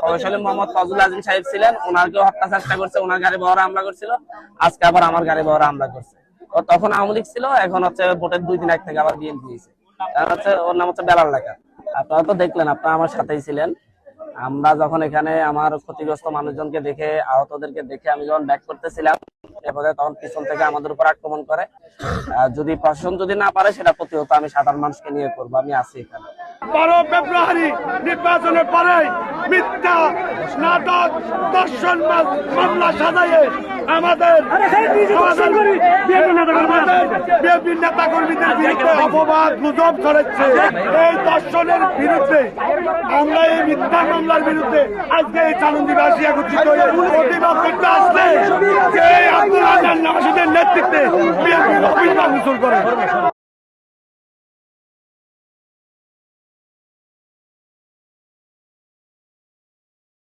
প্রভাবশালী মোহাম্মদ ফজলুল আজিম সাহেব ছিলেন, ওনাকেও হত্যা চেষ্টা করছে, ওনার গাড়ি বহরে হামলা করছিল, আজকে আবার আমার গাড়ি বহরে হামলা করছে। তখন আওয়ামী লীগ ছিল, এখন হচ্ছে ভোটের 2 দিন আগে থেকে আবার বিএনপি হয়েছে। ওর নাম হচ্ছে বেলাল লেখা। আপনারা তো দেখলেন, আপনারা আমার সাথেই ছিলেন। আমরা যখন এখানে আমার ক্ষতিগ্রস্ত মানুষজনকে দেখে, আহতদেরকে দেখে আমি যখন ব্যাক করতেছিলাম, এরপরে তখন পিছন থেকে আমাদের উপর আক্রমণ করে। যদি প্রশাসন যদি না পারে সেটা প্রতিহত আমি সাধারণ মানুষকে নিয়ে করবো। আমি আছি এখানে। 12 ফেব্রুয়ারি নির্বাচনের পরে মিথ্যা নাটক দর্শন মামলা সাজাইয়ে আমাদের বিএনপি নেতা কর্মীদের বিরুদ্ধে অপবাদ গুজব ছড়াচ্ছে। এই দর্শনের বিরুদ্ধে আমরা এই মিথ্যা মামলার বিরুদ্ধে আজকে এই চালন্দিবাসী একত্রিত হয়ে প্রতিবাদ করতে আসলে যে আব্দুল আজান নাসিদের নেতৃত্বে বিএনপির অফিস ভাঙচুর করে।